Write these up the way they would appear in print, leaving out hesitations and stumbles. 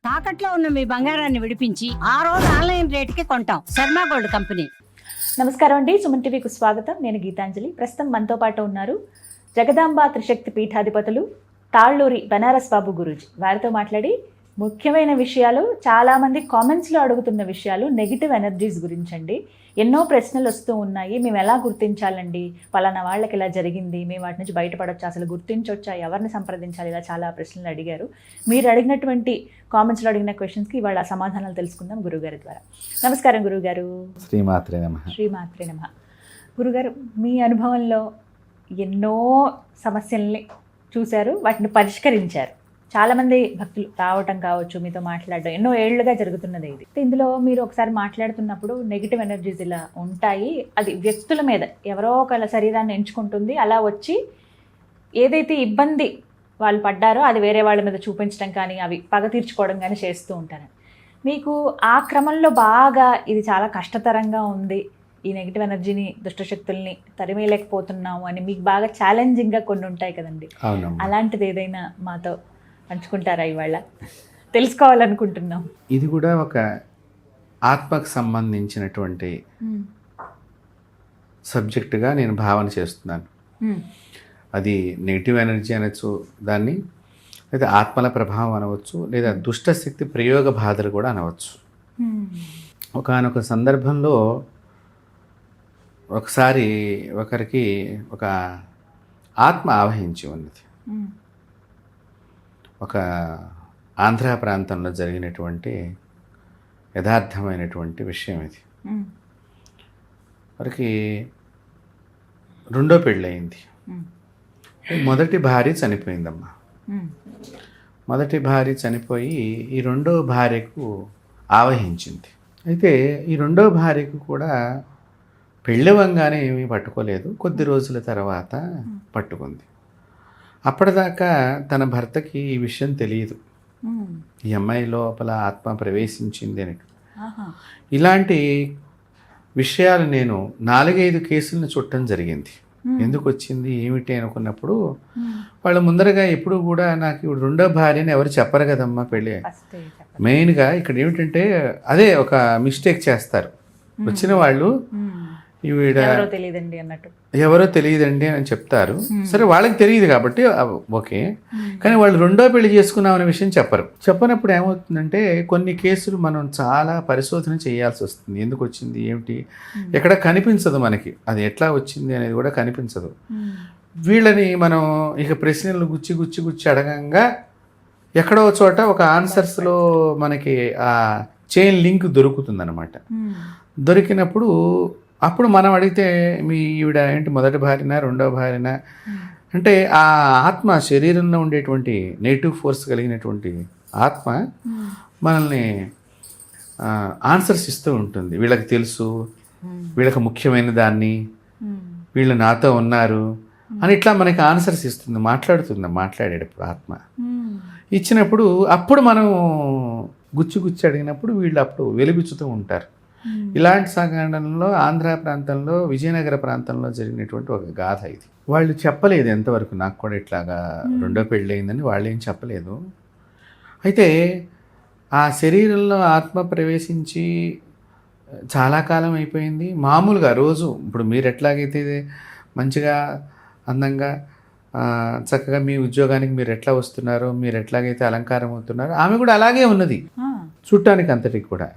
తాకట్లో ఉన్న మీ బంగారాన్ని విడిపించి ఆ రోజు ఆన్లైన్ రేటుకి కొంటాం. Sharma gold company. నమస్కారం అండి, సుమన్ టీవీకి స్వాగతం. నేను గీతాంజలి. ప్రస్తుతం మనతో పాటు ఉన్నారు జగదాంబ త్రిశక్తి పీఠాధిపతులు తాళ్ళూరి బనారస్ బాబు గురూజీ. వారితో మాట్లాడి ముఖ్యమైన విషయాలు, చాలామంది కామెంట్స్లో అడుగుతున్న విషయాలు నెగిటివ్ ఎనర్జీస్ గురించి అండి. ఎన్నో ప్రశ్నలు వస్తూ ఉన్నాయి. మేము ఎలా గుర్తించాలండి, పలానా వాళ్ళకి ఇలా జరిగింది, మేము వాటి నుంచి బయటపడొచ్చా, అసలు గుర్తించవచ్చా, ఎవరిని సంప్రదించాలి, ఇలా చాలా ప్రశ్నలు అడిగారు. మీరు అడిగినటువంటి కామెంట్స్లో అడిగిన క్వశ్చన్స్కి ఇవాళ సమాధానాలు తెలుసుకుందాం గురుగారి ద్వారా. నమస్కారం గురుగారు. శ్రీమాత్రే నమః. శ్రీమాత్రే నమః. గురుగారు, మీ అనుభవంలో ఎన్నో సమస్యల్ని చూశారు, వాటిని పరిష్కరించారు. చాలామంది భక్తులు రావటం కావచ్చు, మీతో మాట్లాడడం ఎన్నో ఏళ్లుగా జరుగుతున్నది ఇది. ఇందులో మీరు ఒకసారి మాట్లాడుతున్నప్పుడు నెగిటివ్ ఎనర్జీస్ ఇలా ఉంటాయి, అది వ్యక్తుల మీద ఎవరో ఒకళ్ళ శరీరాన్ని ఎంచుకుంటుంది, అలా వచ్చి ఏదైతే ఇబ్బంది వాళ్ళు పడ్డారో అది వేరే వాళ్ళ మీద చూపించడం కానీ, అవి పగ తీర్చుకోవడం కానీ చేస్తూ ఉంటారు. మీకు ఆ క్రమంలో బాగా ఇది చాలా కష్టతరంగా ఉంది, ఈ నెగిటివ్ ఎనర్జీని, దుష్టశక్తుల్ని తరిమేయలేకపోతున్నాము అని మీకు బాగా ఛాలెంజింగ్గా కొన్ని ఉంటాయి కదండి. అలాంటిది ఏదైనా మాతో పంచుకుంటారా? ఇవాళ తెలుసుకోవాలనుకుంటున్నాం. ఇది కూడా ఒక ఆత్మకు సంబంధించినటువంటి సబ్జెక్టుగా నేను భావన చేస్తున్నాను. అది నెగిటివ్ ఎనర్జీ అనొచ్చు దాన్ని, లేదా ఆత్మల ప్రభావం అనవచ్చు, లేదా దుష్టశక్తి ప్రయోగ బాధలు కూడా అనవచ్చు. ఒకానొక సందర్భంలో ఒకసారి ఒకరికి ఒక ఆత్మ ఆవహించి ఉన్నది. ఒక ఆంధ్ర ప్రాంతంలో జరిగినటువంటి యథార్థమైనటువంటి విషయం ఇది. వారికి రెండో పెళ్ళయింది. మొదటి భార్య చనిపోయిందమ్మా. మొదటి భార్య చనిపోయి ఈ రెండో భార్యకు ఆవహించింది. అయితే ఈ రెండో భార్యకు కూడా పెళ్ళవంగానే ఏమీ పట్టుకోలేదు, కొద్ది రోజుల తర్వాత పట్టుకుంది. అప్పటిదాకా తన భర్తకి ఈ విషయం తెలియదు, ఈ అమ్మాయి లోపల ఆత్మ ప్రవేశించింది అని. ఇలాంటి విషయాలు నేను 4-5 కేసులను చుట్టం జరిగింది. ఎందుకు వచ్చింది ఏమిటి అనుకున్నప్పుడు, వాళ్ళు ముందరగా ఎప్పుడు కూడా నాకు ఇప్పుడు రెండో భార్యని ఎవరు చెప్పరు కదమ్మా పెళ్ళి. మెయిన్గా ఇక్కడ ఏమిటంటే అదే ఒక మిస్టేక్ చేస్తారు వచ్చిన వాళ్ళు, ఎవరో తెలియదండి అన్నట్టు, ఎవరో తెలియదండి అని చెప్తారు. సరే, వాళ్ళకి తెలియదు కాబట్టి ఓకే, కానీ వాళ్ళు రెండో పెళ్లి చేసుకున్నామనే విషయం చెప్పరు. చెప్పనప్పుడు ఏమవుతుందంటే కొన్ని కేసులు మనం చాలా పరిశోధన చేయాల్సి వస్తుంది. ఎందుకు వచ్చింది ఏమిటి ఎక్కడ కనిపించదు మనకి, అది ఎట్లా వచ్చింది అనేది కూడా కనిపించదు. వీళ్ళని మనం ఇక ప్రశ్నలు గుచ్చి గుచ్చి గుచ్చి అడగంగా ఎక్కడో చోట ఒక ఆన్సర్స్లో మనకి ఆ చైన్ లింక్ దొరుకుతుందన్నమాట. దొరికినప్పుడు అప్పుడు మనం అడిగితే మీ ఈవిడ ఏంటి మొదటి భార్యనా రెండో భార్యనా అంటే, ఆ ఆత్మ శరీరంలో ఉండేటువంటి నెగిటివ్ ఫోర్స్ కలిగినటువంటి ఆత్మ మనల్ని ఆన్సర్స్ ఇస్తూ ఉంటుంది. వీళ్ళకి తెలుసు, వీళ్ళకి ముఖ్యమైన దాన్ని, వీళ్ళు నాతో ఉన్నారు అని ఇట్లా మనకి ఆన్సర్స్ ఇస్తుంది, మాట్లాడేటప్పుడు ఆత్మ ఇచ్చినప్పుడు అప్పుడు మనం గుచ్చి గుచ్చి అడిగినప్పుడు వీళ్ళు అప్పుడు వెలుగుచ్చుతూ ఉంటారు. ఇలాంటి సంఘటనలో ఆంధ్ర ప్రాంతంలో, విజయనగర ప్రాంతంలో జరిగినటువంటి ఒక గాథ ఇది. వాళ్ళు చెప్పలేదు ఎంతవరకు, నాకు కూడా ఇట్లాగా రెండో పెళ్ళి అయిందని వాళ్ళు ఏం చెప్పలేదు. అయితే ఆ శరీరంలో ఆత్మ ప్రవేశించి చాలా కాలం అయిపోయింది. మామూలుగా రోజు ఇప్పుడు మీరు ఎట్లాగైతే మంచిగా అందంగా చక్కగా మీ ఉద్యోగానికి మీరు ఎట్లా వస్తున్నారో, మీరు ఎట్లాగైతే అలంకారం అవుతున్నారో, ఆమె కూడా అలాగే ఉన్నది చూడటానికి అంతటికి కూడా.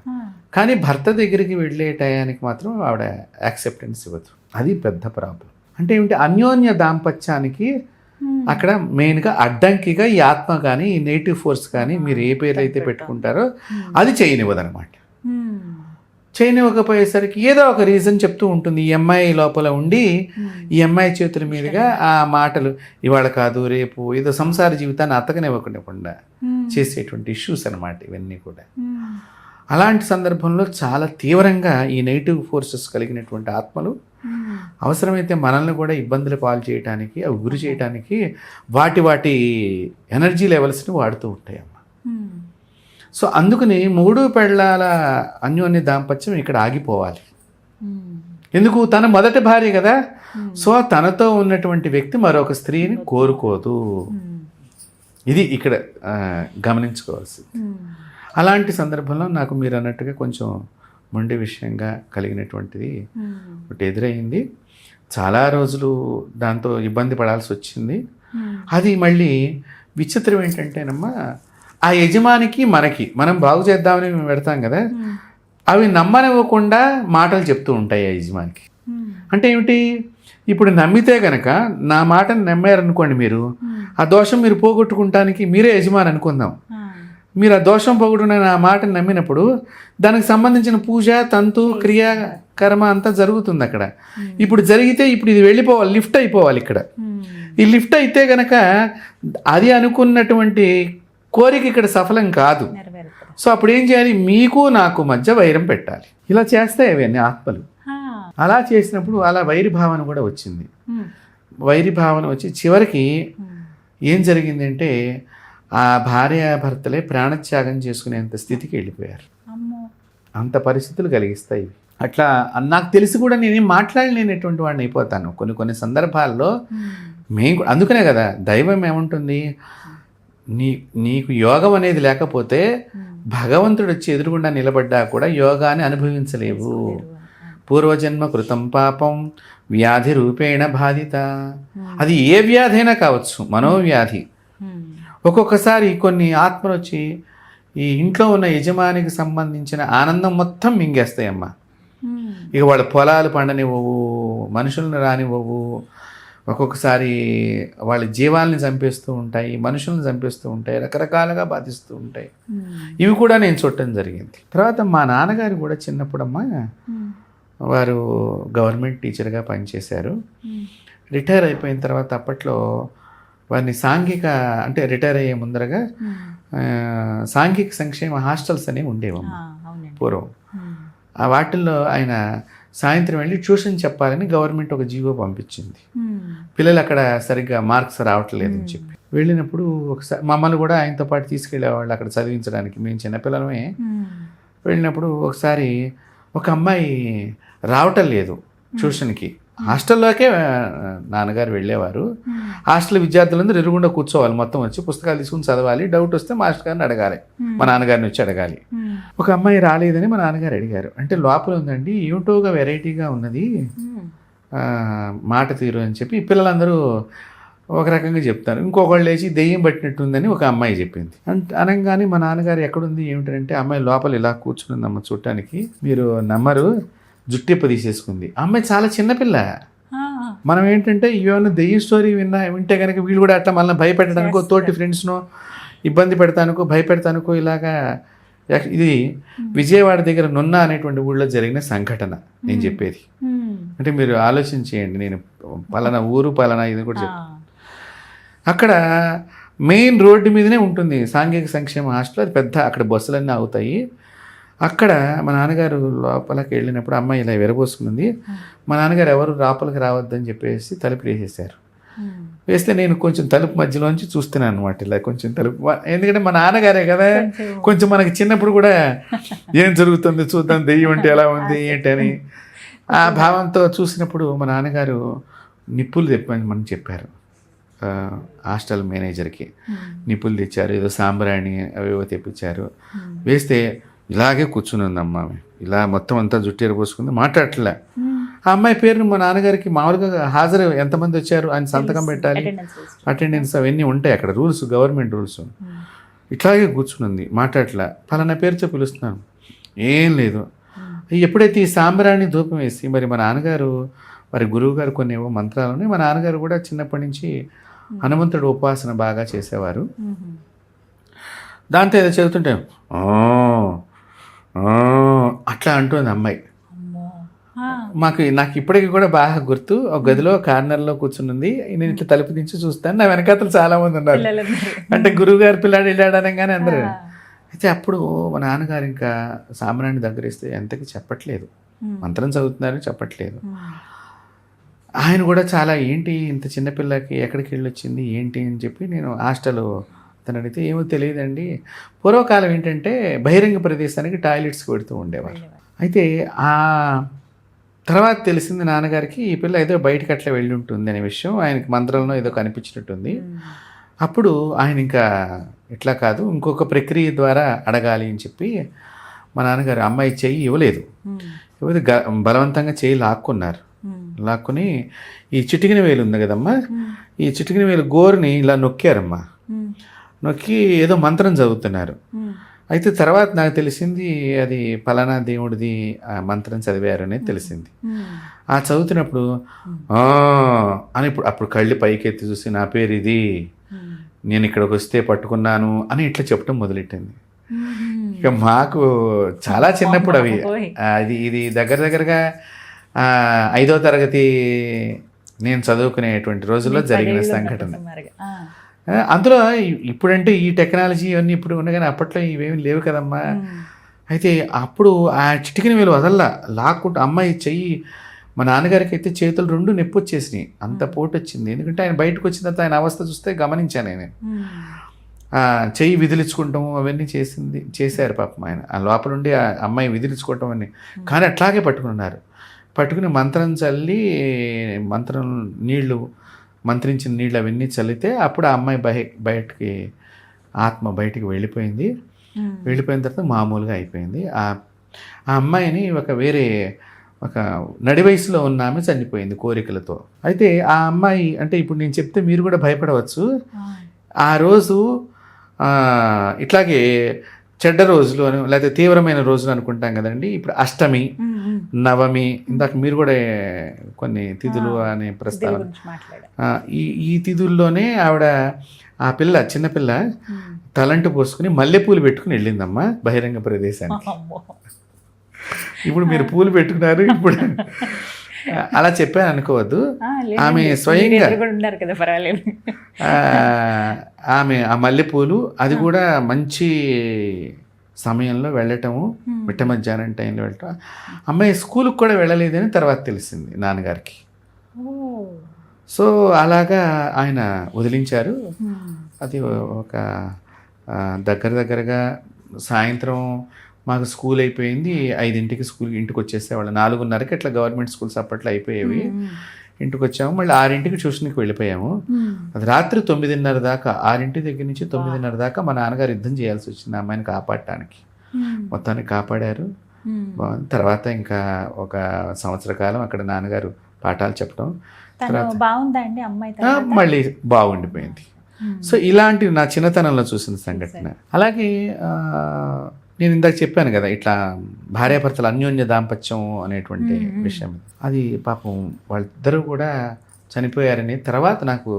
కానీ భర్త దగ్గరికి వెళ్ళే టయానికి మాత్రం ఆవిడ యాక్సెప్టెన్స్ ఇవ్వదు. అది పెద్ద ప్రాబ్లం. అంటే ఏమిటి, అన్యోన్య దాంపత్యానికి అక్కడ మెయిన్గా అడ్డంకిగా ఈ ఆత్మ కానీ, ఈ నెగిటివ్ ఫోర్స్ కానీ, మీరు ఏ పేరు అయితే పెట్టుకుంటారో అది చేయనివ్వదనమాట. చేయనివ్వకపోయేసరికి ఏదో ఒక రీజన్ చెప్తూ ఉంటుంది. ఈ అమ్మాయి లోపల ఉండి ఈ అమ్మాయి చేతుల మీదుగా ఆ మాటలు ఇవాళ కాదు రేపు ఏదో సంసార జీవితాన్ని అతకనివ్వకుండా చేసేటువంటి ఇష్యూస్ అనమాట ఇవన్నీ కూడా. అలాంటి సందర్భంలో చాలా తీవ్రంగా ఈ నెగిటివ్ ఫోర్సెస్ కలిగినటువంటి ఆత్మలు అవసరమైతే మనల్ని కూడా ఇబ్బందులు పాలు చేయడానికి, అవి గురి చేయడానికి వాటి ఎనర్జీ లెవెల్స్ని వాడుతూ ఉంటాయి అమ్మ. సో అందుకని 3 పెళ్ళాల అన్యోన్య దాంపత్యం ఇక్కడ ఆగిపోవాలి. ఎందుకు, తన మొదటి భార్య కదా. సో తనతో ఉన్నటువంటి వ్యక్తి మరొక స్త్రీని కోరుకోదు. ఇది ఇక్కడ గమనించుకోవాల్సింది. అలాంటి సందర్భంలో నాకు మీరు అన్నట్టుగా కొంచెం మొండి విషయంగా కలిగినటువంటిది ఒకటి ఎదురయ్యింది. చాలా రోజులు దాంతో ఇబ్బంది పడాల్సి వచ్చింది. అది మళ్ళీ విచిత్రం ఏంటంటేనమ్మా, ఆ యజమానికి మనకి మనం బాగు చేద్దామని మేము పెడతాం కదా, అవి నమ్మనివ్వకుండా మాటలు చెప్తూ ఉంటాయి ఆ యజమానికి. అంటే ఏమిటి, ఇప్పుడు నమ్మితే గనక నా మాటను నమ్మారనుకోండి, మీరు ఆ దోషం మీరు పోగొట్టుకుంటానికి మీరే యజమాని అనుకుందాం. మీరు ఆ దోషం పోగొట్టుకున్న నా మాటను నమ్మినప్పుడు దానికి సంబంధించిన పూజ, తంతు, క్రియ, కర్మ అంతా జరుగుతుంది అక్కడ. ఇప్పుడు జరిగితే ఇప్పుడు ఇది వెళ్ళిపోవాలి, లిఫ్ట్ అయిపోవాలి. ఇక్కడ ఈ లిఫ్ట్ అయితే గనక అది అనుకున్నటువంటి కోరిక ఇక్కడ సఫలం కాదు. సో అప్పుడు ఏం చేయాలి, మీకు నాకు మధ్య వైరం పెట్టాలి. ఇలా చేస్తాయి అవన్నీ ఆత్మలు. అలా చేసినప్పుడు అలా వైరి భావన కూడా వచ్చింది. వైరి భావన వచ్చి చివరికి ఏం జరిగిందంటే ఆ భార్యాభర్తలే ప్రాణత్యాగం చేసుకునేంత స్థితికి వెళ్ళిపోయారు. అంత పరిస్థితులు కలిగిస్తాయి. అట్లా నాకు తెలిసి కూడా నేనేం మాట్లాడలేనటువంటి వాడిని అయిపోతాను కొన్ని సందర్భాల్లో. మేము అందుకనే కదా దైవం ఏముంటుంది, నీకు యోగం అనేది లేకపోతే భగవంతుడు వచ్చి ఎదురుగుండా నిలబడ్డా కూడా యోగాన్ని అనుభవించలేవు. పూర్వజన్మ కృతం పాపం వ్యాధి రూపేణ బాధిత. అది ఏ వ్యాధి అయినా కావచ్చు, మనోవ్యాధి. ఒక్కొక్కసారి కొన్ని ఆత్మలు వచ్చి ఈ ఇంట్లో ఉన్న యజమానికి సంబంధించిన ఆనందం మొత్తం మింగేస్తాయమ్మా. ఇక వాళ్ళ పొలాలు పండనివ్వవు, మనుషులను రానివ్వవు, ఒక్కొక్కసారి వాళ్ళ జీవాల్ని చంపేస్తూ ఉంటాయి, మనుషులను చంపేస్తూ ఉంటాయి, రకరకాలుగా బాధిస్తూ ఉంటాయి. ఇవి కూడా నేను చూడటం జరిగింది. తర్వాత మా నాన్నగారు కూడా చిన్నప్పుడమ్మా వారు గవర్నమెంట్ టీచర్గా పనిచేశారు. రిటైర్ అయిపోయిన తర్వాత అప్పట్లో వారిని సాంఘిక, అంటే రిటైర్ అయ్యే ముందరగా సాంఘిక సంక్షేమ హాస్టల్స్ అనేవి ఉండేవమ్మా పూర్వం. ఆ వాటిల్లో ఆయన సాయంత్రం వెళ్ళి ట్యూషన్ చెప్పాలని గవర్నమెంట్ ఒక జీవో పంపించింది. పిల్లలు అక్కడ సరిగ్గా మార్క్స్ రావట్లేదని చెప్పి వెళ్ళినప్పుడు ఒకసారి మమ్మల్ని కూడా ఆయనతో పాటు తీసుకెళ్ళేవాళ్ళు అక్కడ చదివించడానికి. మేము చిన్నపిల్లలమే. వెళ్ళినప్పుడు ఒకసారి ఒక అమ్మాయి రావటం లేదు ట్యూషన్కి. హాస్టల్లోకే నాన్నగారు వెళ్ళేవారు. హాస్టల్ విద్యార్థులందరూ ఎదురుగుండా కూర్చోవాలి, మొత్తం వచ్చి పుస్తకాలు తీసుకుని చదవాలి. డౌట్ వస్తే మాస్టర్ గారిని అడగాలి, మా నాన్నగారిని వచ్చి అడగాలి. ఒక అమ్మాయి రాలేదని మా నాన్నగారు అడిగారు. అంటే లోపల ఉందండి, ఏమిటోగా వెరైటీగా ఉన్నది మాట తీరు అని చెప్పి పిల్లలందరూ ఒక రకంగా చెప్తారు. ఇంకొకళ్ళు లేచి దెయ్యం పట్టినట్టుందని ఒక అమ్మాయి చెప్పింది. అనగానే మా నాన్నగారు ఎక్కడుంది ఏమిటంటే, అమ్మాయి లోపల ఇలా కూర్చునిందమ్మ చూడటానికి, మీరు నమ్మరు, జుట్టిప్ప తీసేసుకుంది. అమ్మాయి చాలా చిన్నపిల్ల. మనం ఏంటంటే ఏమైనా దెయ్యం స్టోరీ వింటే కనుక వీళ్ళు కూడా అట్లా మళ్ళీ భయపెట్టడానికో, తోటి ఫ్రెండ్స్నో ఇబ్బంది పెడతానుకో, భయపెడతానుకో ఇలాగా. ఇది విజయవాడ దగ్గర నున్న అనేటువంటి ఊళ్ళో జరిగిన సంఘటన నేను చెప్పేది. అంటే మీరు ఆలోచించేయండి, నేను పలానా ఊరు పలానా ఇది కూడా చెప్తాను. అక్కడ మెయిన్ రోడ్డు మీదనే ఉంటుంది సాంఘిక సంక్షేమ హాస్టల్. అది పెద్ద, అక్కడ బస్సులన్నీ అవుతాయి. అక్కడ మా నాన్నగారు లోపలికి వెళ్ళినప్పుడు అమ్మాయి ఇలా విరబోసుకుంది. మా నాన్నగారు ఎవరు లోపలికి రావద్దని చెప్పేసి తలుపు వేసేసారు. వేస్తే నేను కొంచెం తలుపు మధ్యలోంచి చూస్తున్నాను అనమాట, ఇలా కొంచెం తలుపు. ఎందుకంటే మా నాన్నగారే కదా, కొంచెం మనకి చిన్నప్పుడు కూడా ఏం జరుగుతుంది చూద్దాం, దెయ్యం అంటే ఎలా ఉంది ఏంటని ఆ భావంతో చూసినప్పుడు మా నాన్నగారు నిప్పులు తెప్పని మనం చెప్పారు. హాస్టల్ మేనేజర్కి నిప్పులు తెచ్చారు, ఏదో సాంబ్రాణి అవేవో తెప్పించారు. వేస్తే ఇలాగే కూర్చుని ఉందమ్మా, ఇలా మొత్తం అంతా జుట్టు ఎరపోసుకుంది, మాట్లాడట్లే. ఆ అమ్మాయి పేరుని మా నాన్నగారికి మామూలుగా హాజరు ఎంతమంది వచ్చారు ఆయన సంతకం పెట్టాలి, అటెండెన్స్ అవన్నీ ఉంటాయి అక్కడ రూల్స్, గవర్నమెంట్ రూల్స్. ఇట్లాగే కూర్చుని మాట్లాడట్లే. పలానా పేరుతో పిలుస్తున్నాను, ఏం లేదు. ఎప్పుడైతే ఈ సాంబ్రాణి ధూపం వేసి, మరి మా నాన్నగారు వారి గురువు గారు కొన్ని ఏవో మంత్రాలని, మా నాన్నగారు కూడా చిన్నప్పటి నుంచి హనుమంతుడు ఉపాసన బాగా చేసేవారు. దాంతో ఏదో చదువుతుంటే అట్లా అంటుంది అమ్మాయి. నాకు ఇప్పటికీ కూడా బాగా గుర్తు. ఒక గదిలో కార్నర్లో కూర్చున్నది, నేను ఇట్లా తలుపు దించి చూస్తాను, నా వెనకాతలు చాలా మంది ఉన్నారు. అంటే గురువుగారు పిల్లాడు వెళ్ళాడు అనగానే అందరూ. అయితే అప్పుడు మా నాన్నగారు ఇంకా సాంబ్రాణి దగ్గర ఇస్తే ఎంతకి చెప్పట్లేదు, మంత్రం చదువుతున్నారు చెప్పట్లేదు. ఆయన కూడా చాలా ఏంటి ఇంత చిన్నపిల్లకి ఎక్కడికి వెళ్ళి వచ్చింది ఏంటి అని చెప్పి నేను హాస్టల్ అతను అడిగితే ఏమో తెలియదండి, పూర్వకాలం ఏంటంటే బహిరంగ ప్రదేశానికి టాయిలెట్స్కి పెడుతూ ఉండేవారు. అయితే ఆ తర్వాత తెలిసింది నాన్నగారికి, ఈ పిల్ల ఏదో బయటకు అట్లా వెళ్ళి ఉంటుంది అనే విషయం ఆయనకి మంత్రంలో ఏదో కనిపించినట్టుంది. అప్పుడు ఆయన ఇంకా ఇట్లా కాదు, ఇంకొక ప్రక్రియ ద్వారా అడగాలి అని చెప్పి మా నాన్నగారు అమ్మాయి చెయ్యి ఇవ్వలేదు. ఇవ్వదు, బలవంతంగా చెయ్యి లాక్కున్నారు. లాక్కుని ఈ చిటికిన వేలు ఉంది కదమ్మా, ఈ చిటికిన వేలు గోరుని ఇలా నొక్కారమ్మా. నొక్కి ఏదో మంత్రం చదువుతున్నారు. అయితే తర్వాత నాకు తెలిసింది అది పలానా దేవుడిది ఆ మంత్రం చదివారు అనేది తెలిసింది. ఆ చదువుతున్నప్పుడు అని అప్పుడు కళ్ళు పైకి ఎత్తి చూసి నా పేరు ఇది, నేను ఇక్కడికి వస్తే పట్టుకున్నాను అని ఇట్లా చెప్పడం మొదలెట్టింది. ఇక మాకు చాలా చిన్నప్పుడు అవి ఇది దగ్గరగా 5వ తరగతి నేను చదువుకునేటువంటి రోజుల్లో జరిగిన సంఘటన. అందులో ఇప్పుడంటే ఈ టెక్నాలజీ ఇవన్నీ ఇప్పుడు ఉన్నాయి, కానీ అప్పట్లో ఇవేమి లేవు కదమ్మా. అయితే అప్పుడు ఆ చిటికిన వేలు వదల్లా లాక్కుంటూ అమ్మాయి చెయ్యి, మా నాన్నగారికి అయితే చేతులు 2 నొప్పి వచ్చేసినాయి, అంత పోటు వచ్చింది. ఎందుకంటే ఆయన బయటకు వచ్చిన తర్వాత ఆయన అవస్థ చూస్తే గమనించాను నేను. చెయ్యి విదిలించుకుంటాము అవన్నీ చేశారు పాపం ఆయన. ఆ లోపల ఉండి ఆ అమ్మాయి విదిలించుకోవటం అన్నీ, కానీ అట్లాగే పట్టుకున్నారు. పట్టుకుని మంత్రం చల్లి మంత్రించిన నీళ్ళు అవన్నీ చల్లితే అప్పుడు ఆ అమ్మాయి బయటికి ఆత్మ బయటికి వెళ్ళిపోయింది. వెళ్ళిపోయిన తర్వాత మామూలుగా అయిపోయింది. ఆ అమ్మాయిని ఒక నడి వయసులో ఉన్న ఆమె చనిపోయింది కోరికలతో. అయితే ఆ అమ్మాయి అంటే ఇప్పుడు నేను చెప్తే మీరు కూడా భయపడవచ్చు. ఆ రోజు ఇట్లాగే చెడ్డ రోజులు అని లేకపోతే తీవ్రమైన రోజులు అనుకుంటాం కదండి. ఇప్పుడు అష్టమి, నవమి, ఇందాక మీరు కూడా కొన్ని తిథులు అనే ప్రస్తావన, ఈ తిథుల్లోనే ఆవిడ ఆ చిన్నపిల్ల తలంటు పోసుకుని మల్లెపూలు పెట్టుకుని వెళ్ళిందమ్మా బహిరంగ ప్రదేశానికి. ఇప్పుడు మీరు పూలు పెట్టుకున్నారు, ఇప్పుడు అలా చెప్పాను అనుకోవద్దు. ఆమె స్వయంగా ఆమె ఆ మల్లెపూలు అది కూడా మంచి సమయంలో వెళ్ళటము, మిట్ట మధ్యాహ్నం టైంలో వెళ్ళటం. అమ్మాయి స్కూల్కి కూడా వెళ్ళలేదని తర్వాత తెలిసింది నాన్నగారికి. సో అలాగా ఆయన వదిలించారు. అది ఒక దగ్గరగా సాయంత్రం మాకు స్కూల్ అయిపోయింది, 5ంటికి ఇంటికి వచ్చేసేవాళ్ళు. 4:30కి ఇట్లా గవర్నమెంట్ స్కూల్స్ అప్పట్లో అయిపోయేవి. ఇంటికి వచ్చాము, మళ్ళీ 6ంటికి ట్యూషన్కి వెళ్ళిపోయాము. అది రాత్రి 9:30 దాకా, 6 దగ్గర నుంచి 9:30 దాకా మా నాన్నగారు యుద్ధం చేయాల్సి వచ్చింది అమ్మాయిని కాపాడటానికి. మొత్తాన్ని కాపాడారు. తర్వాత ఇంకా ఒక సంవత్సర కాలం అక్కడ నాన్నగారు పాఠాలు చెప్పడం, మళ్ళీ బాగుండిపోయింది. సో ఇలాంటివి నా చిన్నతనంలో చూసిన సంఘటన. అలాగే నేను ఇందాక చెప్పాను కదా, ఇట్లా భార్యాభర్తల అన్యోన్య దాంపత్యం అనేటువంటి విషయం, అది పాపం వాళ్ళిద్దరూ కూడా చనిపోయారని తర్వాత నాకు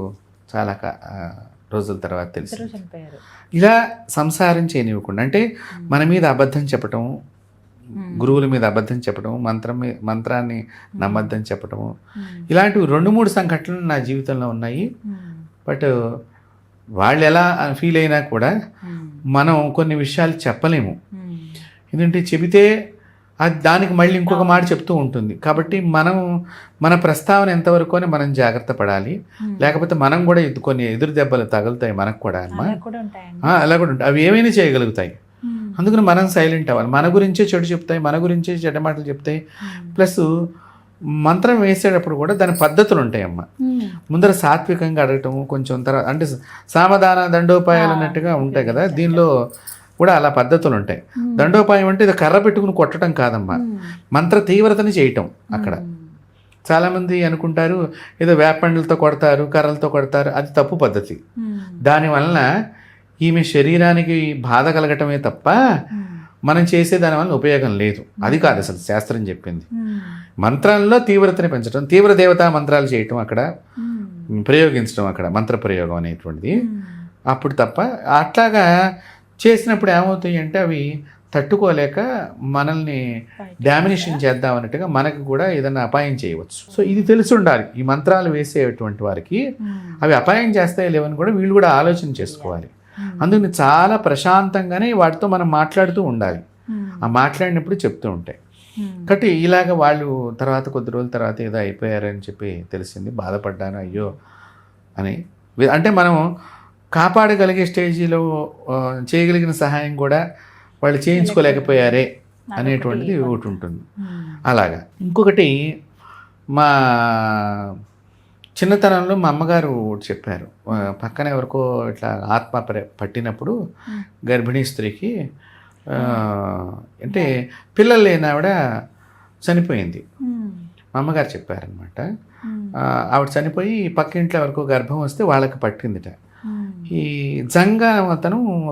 చాలా రోజుల తర్వాత తెలిసి. ఇలా సంసారం చేయనివ్వకుండా, అంటే మన మీద అబద్ధం చెప్పటం, గురువుల మీద అబద్ధం చెప్పడం, మంత్రాన్ని నమ్మద్దని చెప్పటము, ఇలాంటివి 2-3 సంఘటనలు నా జీవితంలో ఉన్నాయి. బట్ వాళ్ళు ఎలా ఫీల్ అయినా కూడా మనం కొన్ని విషయాలు చెప్పలేము. ఎందుకంటే చెబితే అది దానికి మళ్ళీ ఇంకొక మాట చెప్తూ ఉంటుంది. కాబట్టి మన ప్రస్తావన ఎంతవరకు అని మనం జాగ్రత్త పడాలి. లేకపోతే మనం కూడా కొన్ని ఎదురు దెబ్బలు తగులుతాయి మనకు కూడా అమ్మా. అలా కూడా ఉంటాయి, అవి ఏమైనా చేయగలుగుతాయి. అందుకని మనం సైలెంట్ అవ్వాలి. మన గురించే చెడు చెప్తాయి, మన గురించే చెడ్డ మాటలు చెప్తాయి. ప్లస్ మంత్రం వేసేటప్పుడు కూడా దాని పద్ధతులు ఉంటాయమ్మా. ముందర సాత్వికంగా అడగటము, కొంచెం తర్వాత అంటే సామధాన దండోపాయాలు అన్నట్టుగా ఉంటాయి కదా, దీనిలో కూడా అలా పద్ధతులు ఉంటాయి. దండోపాయం అంటే ఇది కర్ర పెట్టుకుని కొట్టడం కాదమ్మా, మంత్ర తీవ్రతని చేయటం. అక్కడ చాలామంది అనుకుంటారు ఏదో వేపండ్లతో కొడతారు, కర్రలతో కొడతారు, అది తప్పు పద్ధతి. దానివలన ఈమె శరీరానికి బాధ కలగటమే తప్ప మనం చేసే దాని వల్ల ఉపయోగం లేదు. అది కాదు అసలు శాస్త్రం చెప్పింది. మంత్రాల్లో తీవ్రతని పెంచడం, తీవ్ర దేవతా మంత్రాలు చేయటం, అక్కడ ప్రయోగించడం, అక్కడ మంత్ర ప్రయోగం అనేటువంటిది. అప్పుడు తప్ప అట్లాగా చేసినప్పుడు ఏమవుతాయి అంటే అవి తట్టుకోలేక మనల్ని డామినేషన్ చేద్దాం అన్నట్టుగా మనకు కూడా ఏదైనా అపాయం చేయవచ్చు. సో ఇది తెలిసి ఉండాలి. ఈ మంత్రాలు వేసేటువంటి వారికి అవి అపాయం చేస్తాయో లేవని కూడా వీళ్ళు కూడా ఆలోచన చేసుకోవాలి. అందుకని చాలా ప్రశాంతంగానే వాటితో మనం మాట్లాడుతూ ఉండాలి. ఆ మాట్లాడినప్పుడు చెప్తూ ఉంటాయి. కాబట్టి ఇలాగ వాళ్ళు తర్వాత కొద్ది రోజుల తర్వాత ఏదో అయిపోయారని చెప్పి తెలిసింది. బాధపడ్డాను, అయ్యో అని. అంటే మనం కాపాడగలిగే స్టేజీలో చేయగలిగిన సహాయం కూడా వాళ్ళు చేయించుకోలేకపోయారే అనేటువంటిది ఒకటి ఉంటుంది. అలాగా ఇంకొకటి, మా చిన్నతనంలో మా అమ్మగారు ఒకటి చెప్పారు. పక్కన ఎవరికో ఇట్లా ఆత్మ పట్టినప్పుడు గర్భిణీ స్త్రీకి అంటే పిల్లలు లేని ఆవిడ చనిపోయింది. మా అమ్మగారు చెప్పారనమాట. ఆవిడ చనిపోయి పక్కింట్లో ఎవరికో గర్భం వస్తే వాళ్ళకి పట్టిందిట. ఈ జంగా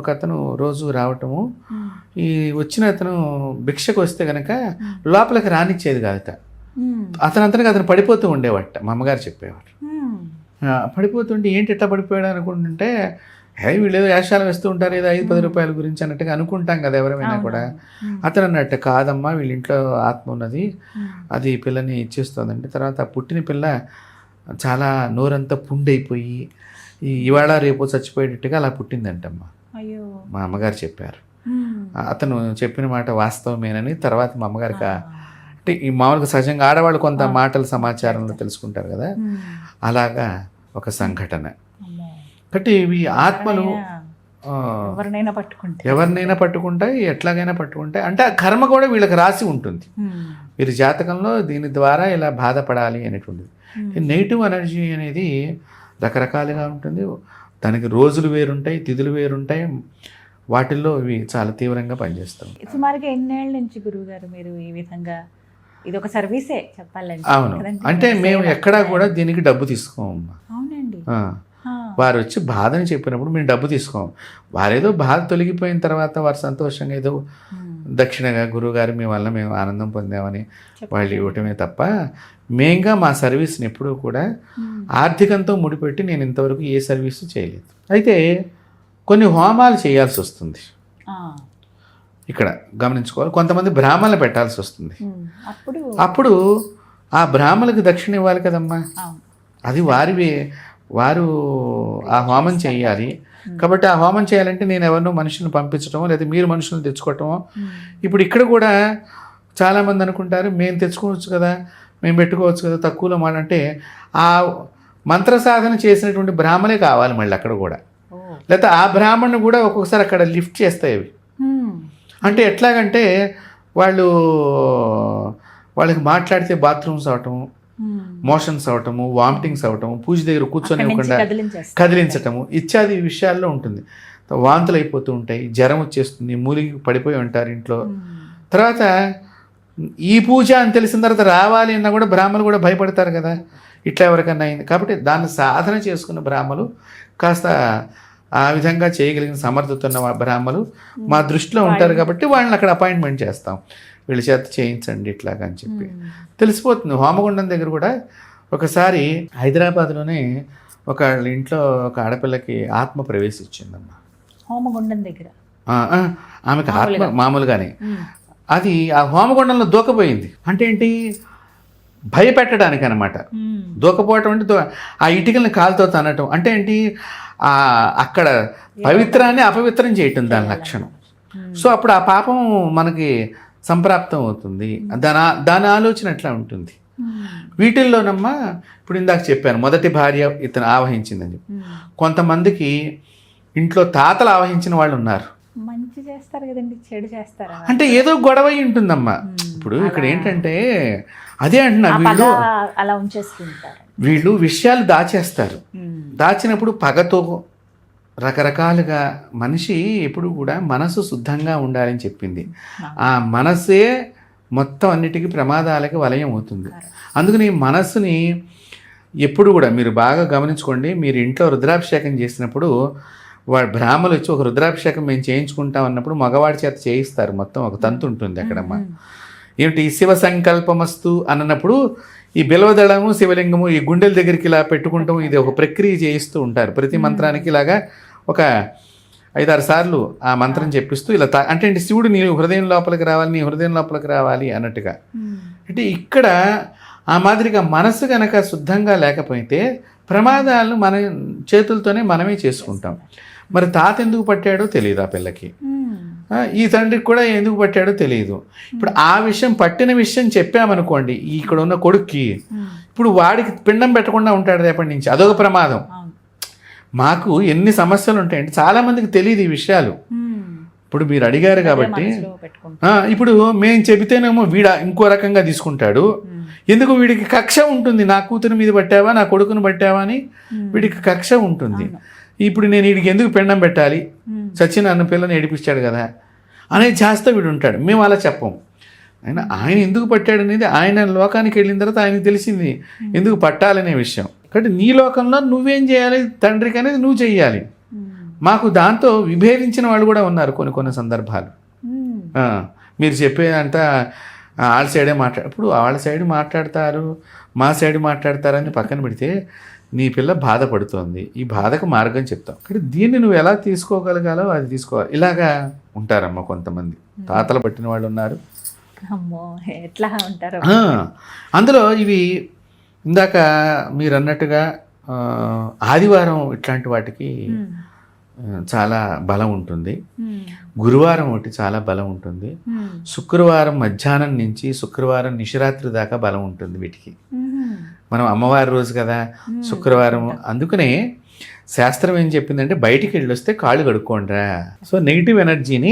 ఒకతను రోజు రావటము, ఈ వచ్చిన అతను భిక్షకు వస్తే కనుక లోపలికి రానిచ్చేది కాదట. అతను పడిపోతూ ఉండేవాట. మా అమ్మగారు చెప్పేవారు. పడిపోతుంటే ఏంటి ఎట్లా పడిపోయాడు అనుకుంటుంటే, వీళ్ళు ఏదో వేషాలు వేస్తూ ఉంటారు, ఏదో 5-10 రూపాయల గురించి అన్నట్టుగా అనుకుంటాం కదా ఎవరైనా కూడా. అతను అన్నట్టు కాదమ్మా, వీళ్ళ ఇంట్లో ఆత్మ ఉన్నది, అది పిల్లని ఇచ్చేస్తుందంటే. తర్వాత పుట్టిన పిల్ల చాలా నోరంతా పుండైపోయి ఇవాళ రేపు చచ్చిపోయేటట్టుగా అలా పుట్టిందంటమ్మా. మా అమ్మగారు చెప్పారు. అతను చెప్పిన మాట వాస్తవమేనని తర్వాత మా అమ్మగారికి, అంటే ఈ మామూలుగా సహజంగా ఆడవాళ్ళు కొంత మాటల సమాచారంలో తెలుసుకుంటారు కదా, అలాగా ఒక సంఘటన. కాబట్టి ఇవి ఆత్మలు ఎవరినైనా పట్టుకుంటాయి, ఎట్లాగైనా పట్టుకుంటాయి. అంటే ఆ కర్మ కూడా వీళ్ళకి రాసి ఉంటుంది. వీరి జాతకంలో దీని ద్వారా ఇలా బాధపడాలి అనేటువంటిది. నెగిటివ్ ఎనర్జీ అనేది రకరకాలుగా ఉంటుంది. దానికి రోజులు వేరుంటాయి, తిథులు వేరుంటాయి. వాటిల్లో ఇవి చాలా తీవ్రంగా పనిచేస్తాం. సుమారుగా ఎన్నేళ్ళ నుంచి గురువుగారు మీరు ఈ విధంగా, ఇది ఒక సర్వీసే చెప్పాలంటే? అవును, అంటే మేము ఎక్కడా కూడా దీనికి డబ్బు తీసుకోమమ్మా. అవునండి. వారు వచ్చి బాధని చెప్పినప్పుడు మేము డబ్బు తీసుకోము. వారేదో బాధ తొలగిపోయిన తర్వాత వారు సంతోషంగా ఏదో దక్షిణగా గురువుగారు మీ వల్ల మేము ఆనందం పొందామని వాళ్ళు ఇవ్వటమే తప్ప, మెయిన్గా మా సర్వీస్ని ఎప్పుడూ కూడా ఆర్థికంతో ముడిపెట్టి నేను ఇంతవరకు ఏ సర్వీసు చేయలేదు. అయితే కొన్ని హోమాలు చేయాల్సి వస్తుంది. ఇక్కడ గమనించుకోవాలి, కొంతమంది బ్రాహ్మణులు పెట్టాల్సి వస్తుంది. అప్పుడు ఆ బ్రాహ్మణులకు దక్షిణ ఇవ్వాలి కదమ్మా. అది వారు ఆ హోమం చేయాలి. కాబట్టి ఆ హోమం చేయాలంటే నేను ఎవరినో మనుషులను పంపించడమో లేదా మీరు మనుషులను తెచ్చుకోవటమో. ఇప్పుడు ఇక్కడ కూడా చాలామంది అనుకుంటారు మేము తెచ్చుకోవచ్చు కదా, మేము పెట్టుకోవచ్చు కదా తక్కువలో అంటే ఆ మంత్ర సాధన చేసినటువంటి బ్రాహ్మణే కావాలి మళ్ళీ అక్కడ కూడా. లేకపోతే ఆ బ్రాహ్మణ్ణి కూడా ఒక్కొక్కసారి అక్కడ లిఫ్ట్ చేస్తాయి అవి. అంటే ఎట్లాగంటే వాళ్ళకి మాట్లాడితే బాత్రూమ్స్ అవటము, మోషన్స్ అవటము, వామిటింగ్స్ అవటము, పూజ దగ్గర కూర్చొని ఇవ్వకుండా కదిలించటము ఇత్యాది విషయాల్లో ఉంటుంది. వాంతులు అయిపోతూ ఉంటాయి, జ్వరం వచ్చేస్తుంది, మూలిగి పడిపోయి ఉంటారు ఇంట్లో. తర్వాత ఈ పూజ అని తెలిసిన తర్వాత రావాలి అన్నా కూడా బ్రాహ్మణులు కూడా భయపడతారు కదా, ఇట్లా ఎవరికన్నా అయింది. కాబట్టి దాన్ని సాధన చేసుకున్న బ్రాహ్మణులు, కాస్త ఆ విధంగా చేయగలిగిన సమర్థత ఉన్న బ్రాహ్మణులు మా దృష్టిలో ఉంటారు. కాబట్టి వాళ్ళని అక్కడ అపాయింట్మెంట్ చేస్తాం, వీళ్ళ చేత చేయించండి ఇట్లాగా అని చెప్పి తెలిసిపోతుంది. హోమగుండం దగ్గర కూడా ఒకసారి హైదరాబాద్లోనే ఒక ఇంట్లో ఒక ఆడపిల్లకి ఆత్మ ప్రవేశించిందమ్మా. హోమగుండం దగ్గర ఆమెకు ఆత్మ మామూలుగానే అది ఆ హోమగుండంలో దూకపోయింది. అంటే ఏంటి, భయపెట్టడానికి అనమాట. దూకపోవటం అంటే ఆ ఇటుకల్ని కాలుతో తనటం. అంటే ఏంటి, అక్కడ పవిత్రాన్ని అపవిత్రం చేయటం దాని లక్షణం. సో అప్పుడు ఆ పాపం మనకి సంప్రాప్తం అవుతుంది. దాని ఆలోచన ఎట్లా ఉంటుంది. వీటిల్లోనమ్మా ఇప్పుడు ఇందాక చెప్పాను, మొదటి భార్య ఇతను ఆవహించిందని చెప్పి. కొంతమందికి ఇంట్లో తాతలు ఆవహించిన వాళ్ళు ఉన్నారు. మంచి చేస్తారు కదండి, చెడు చేస్తారా అంటే ఏదో గొడవ ఉంటుందమ్మా. ఇప్పుడు ఇక్కడ ఏంటంటే అదే అంటున్నా, అలా ఉంచేసుకుంటారు. వీళ్ళు విషయాలు దాచేస్తారు. దాచినప్పుడు పగతో రకరకాలుగా మనిషి ఎప్పుడు కూడా మనసు శుద్ధంగా ఉండాలని చెప్పింది. ఆ మనసే మొత్తం అన్నిటికీ ప్రమాదాలకి వలయం అవుతుంది. అందుకని మనసుని ఎప్పుడు కూడా మీరు బాగా గమనించుకోండి. మీరు ఇంట్లో రుద్రాభిషేకం చేసినప్పుడు వాడు బ్రాహ్మణులు వచ్చి ఒక రుద్రాభిషేకం మేము చేయించుకుంటాం అన్నప్పుడు మగవాడి చేత చేయిస్తారు. మొత్తం ఒక తంతు ఉంటుంది అక్కడమ్మా. ఏమిటి, శివ సంకల్పమస్తు అన్నప్పుడు ఈ బిల్వదళము, శివలింగము ఈ గుండెల దగ్గరికి ఇలా పెట్టుకుంటాం. ఇది ఒక ప్రక్రియ చేయిస్తూ ఉంటారు. ప్రతి మంత్రానికి ఇలాగా ఒక 5-6 సార్లు ఆ మంత్రం చెప్పిస్తూ ఇలా అంటే శివుడు నీ హృదయం లోపలికి రావాలి, నీ హృదయం లోపలికి రావాలి అన్నట్టుగా. అంటే ఇక్కడ ఆ మాదిరిగా మనసు కనుక శుద్ధంగా లేకపోతే ప్రమాదాలను మన చేతులతోనే మనమే చేసుకుంటాం. మరి తాత ఎందుకు పట్టాడో తెలియదు ఆ పిల్లకి, ఈ తండ్రికి కూడా ఎందుకు పట్టాడో తెలియదు. ఇప్పుడు ఆ విషయం పట్టిన విషయం చెప్పామనుకోండి ఇక్కడ ఉన్న కొడుక్కి, ఇప్పుడు వాడికి పిండం పెట్టకుండా ఉంటాడు రేపటి నుంచి. అదొక ప్రమాదం. మాకు ఎన్ని సమస్యలు ఉంటాయంటే చాలామందికి తెలియదు ఈ విషయాలు. ఇప్పుడు మీరు అడిగారు కాబట్టి మనసులో పెట్టుకుంటా. ఇప్పుడు మేము చెబితేనేమో ఇంకో రకంగా తీసుకుంటాడు. ఎందుకు వీడికి కక్ష ఉంటుంది, నా కూతురు మీద పట్టావా, నా కొడుకును పట్టావా అని వీడికి కక్ష ఉంటుంది. ఇప్పుడు నేను వీడికి ఎందుకు పెండం పెట్టాలి, చచ్చిన అన్న పిల్లని ఏడిపించాడు కదా అనేది చేస్తా వీడు ఉంటాడు. మేము అలా చెప్పం. ఆయన ఎందుకు పట్టాడు అనేది ఆయన లోకానికి వెళ్ళిన తర్వాత ఆయనకు తెలిసింది ఎందుకు పట్టాలనే విషయం. కాబట్టి నీ లోకంలో నువ్వేం చేయాలి తండ్రికి అనేది నువ్వు చెయ్యాలి. మాకు దాంతో విభేదించిన వాళ్ళు కూడా ఉన్నారు కొన్ని సందర్భాలు. మీరు చెప్పేదంతా వాళ్ళ సైడే ఇప్పుడు వాళ్ళ సైడ్ మాట్లాడతారు, మా సైడ్ మాట్లాడతారని పక్కన పెడితే నీ పిల్ల బాధపడుతోంది, ఈ బాధకు మార్గం చెప్తాం. కాబట్టి దీన్ని నువ్వు ఎలా తీసుకోగలగాలో అది తీసుకోవాలి. ఇలాగా ఉంటారమ్మా కొంతమంది, తాతలు పట్టిన వాళ్ళు ఉన్నారు. అమ్మో ఎట్లా ఉంటారు. అందులో ఇవి ఇందాక మీరు అన్నట్టుగా ఆదివారం ఇట్లాంటి వాటికి చాలా బలం ఉంటుంది, గురువారం ఒకటి చాలా బలం ఉంటుంది, శుక్రవారం మధ్యాహ్నం నుంచి శుక్రవారం నిశరాత్రి దాకా బలం ఉంటుంది వీటికి. మనం అమ్మవారి రోజు కదా శుక్రవారం, అందుకనే శాస్త్రం ఏం చెప్పిందంటే బయటికి వెళ్ళొస్తే కాళ్ళు కడుక్కోండిరా. సో నెగిటివ్ ఎనర్జీని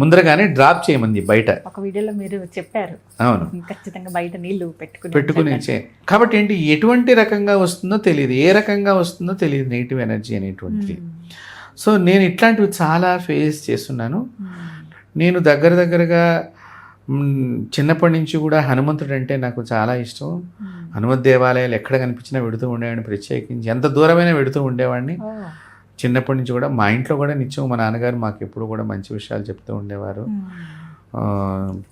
ముందరగానే డ్రాప్ చేయమంది బయట. ఒక వీడియోలో మీరు చెప్పారు. అవును, ఖచ్చితంగా బయట నీళ్లు పెట్టుకుని కాబట్టి ఏంటి ఎటువంటి రకంగా వస్తుందో తెలియదు, ఏ రకంగా వస్తుందో తెలియదు నెగిటివ్ ఎనర్జీ అనేటువంటిది. సో నేను ఇట్లాంటివి చాలా ఫేస్ చేస్తున్నాను. నేను దగ్గరగా చిన్నప్పటి నుంచి కూడా హనుమంతుడు అంటే నాకు చాలా ఇష్టం. హనుమత్ దేవాలయాలు ఎక్కడ కనిపించినా వెడుతూ ఉండేవాడిని, ప్రత్యేకించి ఎంత దూరమైనా వెడుతూ ఉండేవాడిని. చిన్నప్పటి నుంచి కూడా మా ఇంట్లో కూడా నిత్యం మా నాన్నగారు మాకు ఎప్పుడు కూడా మంచి విషయాలు చెప్తూ ఉండేవారు.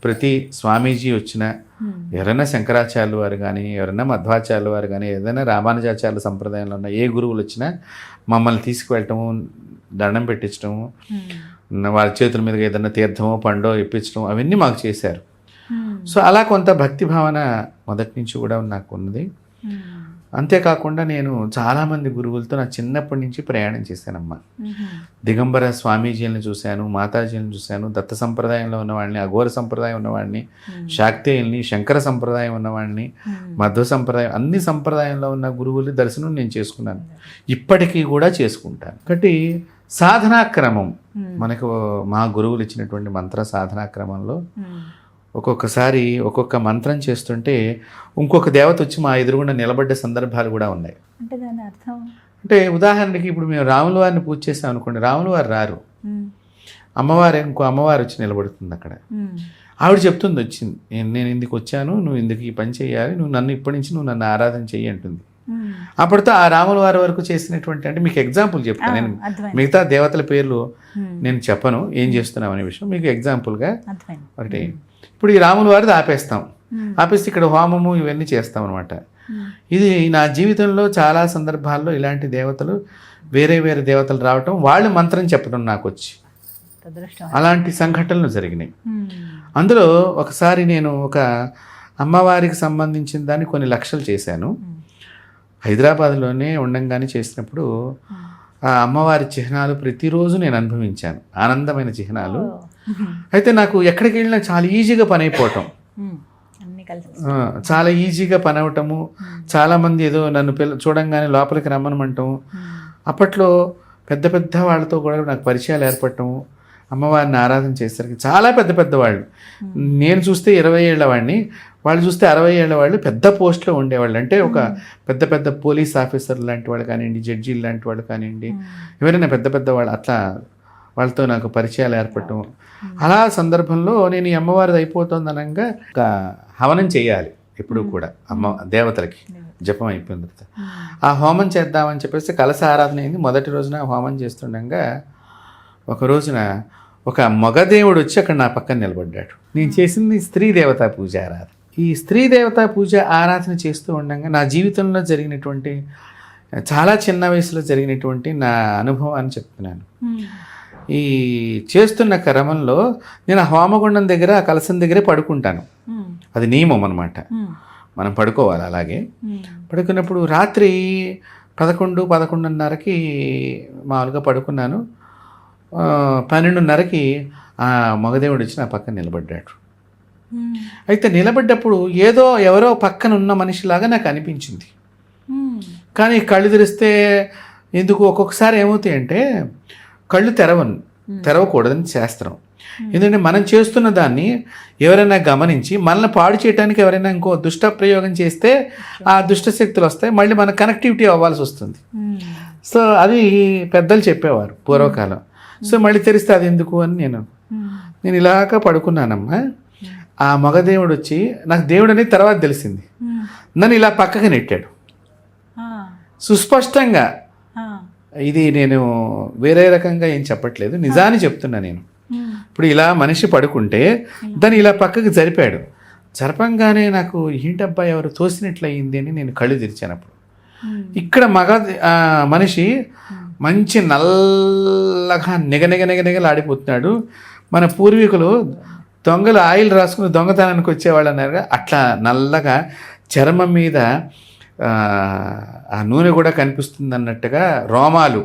ప్రతి స్వామీజీ వచ్చిన ఎవరైనా శంకరాచార్యులు వారు కానీ, ఎవరైనా మధ్వాచార్యులు వారు కానీ, ఏదైనా రామానుజాచార్యుల సంప్రదాయంలో ఉన్న ఏ గురువులు వచ్చినా మమ్మల్ని తీసుకువెళ్ళటము, దండం పెట్టించడము, వాళ్ళ చేతుల మీదుగా ఏదైనా తీర్థమో పండో ఇప్పించడం అవన్నీ మాకు చేశారు. సో అలా కొంత భక్తి భావన మొదటి నుంచి కూడా నాకు ఉన్నది. అంతేకాకుండా నేను చాలామంది గురువులతో నా చిన్నప్పటి నుంచి ప్రయాణం చేశానమ్మా. దిగంబర స్వామీజీలను చూశాను, మాతాజీలను చూశాను, దత్త సంప్రదాయంలో ఉన్నవాడిని, అఘోర సంప్రదాయం ఉన్నవాడిని, శాక్తేయుల్ని, శంకర సంప్రదాయం ఉన్నవాడిని, మధ్వ సంప్రదాయం, అన్ని సంప్రదాయంలో ఉన్న గురువుల దర్శనం నేను చేసుకున్నాను, ఇప్పటికీ కూడా చేసుకుంటాను. కాబట్టి సాధనాక్రమం మనకు మా గురువులు ఇచ్చినటువంటి మంత్ర సాధనాక్రమంలో ఒక్కొక్కసారి ఒక్కొక్క మంత్రం చేస్తుంటే ఇంకొక దేవత వచ్చి మా ఎదురుగుండా నిలబడ్డ సందర్భాలు కూడా ఉన్నాయి. అంటే దాని అర్థం అంటే ఉదాహరణకి ఇప్పుడు మేము రాముల వారిని పూజ చేసాం అనుకోండి, రాముల వారు రారు, అమ్మవారు ఇంకో అమ్మవారు వచ్చి నిలబడుతుంది అక్కడ. ఆవిడ చెప్తుంది, వచ్చింది నేను ఇందుకు వచ్చాను, నువ్వు ఇందుకు ఈ పని చేయాలి, నువ్వు నన్ను ఇప్పటి నుంచి నువ్వు నన్ను ఆరాధన చెయ్యి అంటుంది. అప్పటితో ఆ రాముల వారి వరకు చేసినటువంటి, అంటే మీకు ఎగ్జాంపుల్ చెప్తాను, నేను మిగతా దేవతల పేర్లు నేను చెప్పను ఏం చేస్తున్నాం అనే విషయం, మీకు ఎగ్జాంపుల్గా ఒకటి. ఇప్పుడు ఈ రాముల వారిది ఆపేస్తే ఇక్కడ హోమము ఇవన్నీ చేస్తాం అనమాట. ఇది నా జీవితంలో చాలా సందర్భాల్లో ఇలాంటి దేవతలు, వేరే దేవతలు రావటం, వాళ్ళు మంత్రం చెప్పడం నాకు వచ్చి అలాంటి సంఘటనలు జరిగినాయి. అందులో ఒకసారి నేను ఒక అమ్మవారికి సంబంధించిన దాన్ని కొన్ని లక్షలు చేశాను. హైదరాబాద్లోనే ఉండంగానే చేసినప్పుడు ఆ అమ్మవారి చిహ్నాలు ప్రతిరోజు నేను అనుభవించాను, ఆనందమైన చిహ్నాలు. అయితే నాకు ఎక్కడికి వెళ్ళినా చాలా ఈజీగా పని అయిపోవటం, చాలా ఈజీగా పని అవటము, చాలామంది ఏదో నన్ను చూడంగానే లోపలికి రమ్మనమంటాము. అప్పట్లో పెద్ద వాళ్ళతో కూడా నాకు పరిచయాలు ఏర్పడటము, అమ్మవారిని ఆరాధన చేసేసరికి చాలా పెద్ద వాళ్ళు, నేను చూస్తే 20 ఏళ్ల వాడిని, వాళ్ళు చూస్తే 60 ఏళ్ల వాళ్ళు, పెద్ద పోస్ట్లో ఉండేవాళ్ళు. అంటే ఒక పెద్ద పోలీస్ ఆఫీసర్ లాంటి వాళ్ళు కానివ్వండి, జడ్జీలు లాంటి వాళ్ళు కానివ్వండి, ఎవరైనా పెద్ద వాళ్ళు, అట్లా వాళ్ళతో నాకు పరిచయాలు ఏర్పడటం. అలా సందర్భంలో నేను ఈ అమ్మవారిది అయిపోతుంది అనగా ఒక హవనం చేయాలి ఎప్పుడు కూడా దేవతలకి, జపం అయిపోయిన తర్వాత ఆ హోమం చేద్దామని చెప్పేసి కలశ ఆరాధన అయింది. మొదటి రోజున హోమం చేస్తుండగా ఒక రోజున ఒక మగదేవుడు వచ్చి అక్కడ నా పక్కన నిలబడ్డాడు. నేను చేసింది స్త్రీ దేవతా పూజ ఆరాధన. ఈ స్త్రీ దేవతా పూజ ఆరాధన చేస్తూ ఉండగా నా జీవితంలో జరిగినటువంటి, చాలా చిన్న వయసులో జరిగినటువంటి నా అనుభవాన్ని చెప్తున్నాను. ఈ చేస్తున్న క్రమంలో నేను ఆ హోమగుండం దగ్గర, ఆ కలశం దగ్గరే పడుకుంటాను. అది నియమం అనమాట, మనం పడుకోవాలి. అలాగే పడుకున్నప్పుడు రాత్రి 11:30కి మామూలుగా పడుకున్నాను. 12:30కి ఆ మగదేవుడు వచ్చి నా పక్కన నిలబడ్డాడు. అయితే నిలబడ్డప్పుడు ఎవరో పక్కన ఉన్న మనిషిలాగా నాకు అనిపించింది. కానీ కళ్ళు తెరిస్తే ఎందుకు ఒక్కొక్కసారి ఏమవుతాయంటే కళ్ళు తెరవను, తెరవకూడదని శాస్త్రం. ఎందుకంటే మనం చేస్తున్న దాన్ని ఎవరైనా గమనించి మనల్ని పాడు చేయడానికి ఎవరైనా ఇంకో దుష్ట ప్రయోగం చేస్తే ఆ దుష్ట శక్తులు వస్తాయి, మళ్ళీ మన కనెక్టివిటీ అవ్వాల్సి వస్తుంది. సో అది పెద్దలు చెప్పేవారు పూర్వకాలం. సో మళ్ళీ తెరిస్తే అది ఎందుకు అని నేను ఇలాగ పడుకున్నానమ్మా. ఆ మగదేవుడు వచ్చి, నాకు దేవుడు అనేది తర్వాత తెలిసింది, నన్ను ఇలా పక్కకి నెట్టాడు సుస్పష్టంగా. ఇది నేను వేరే రకంగా ఏం చెప్పట్లేదు, నిజాన్ని చెప్తున్నా నేను. ఇప్పుడు ఇలా మనిషి పడుకుంటే దాన్ని ఇలా పక్కకి జరిపాడు. జరపంగానే నాకు ఏంటబ్బా ఎవరు తోసినట్లయింది అని నేను కళ్ళు తెరిచానప్పుడు ఇక్కడ మనిషి మంచి నల్లగా నిగనిగలాడిపోతున్నాడు. మన పూర్వీకులు దొంగలు ఆయిల్ రాసుకుని దొంగతనానికి వచ్చేవాళ్ళు అన్నారు, అట్లా నల్లగా చర్మం మీద ఆ నూనె కూడా కనిపిస్తుంది అన్నట్టుగా రోమాలు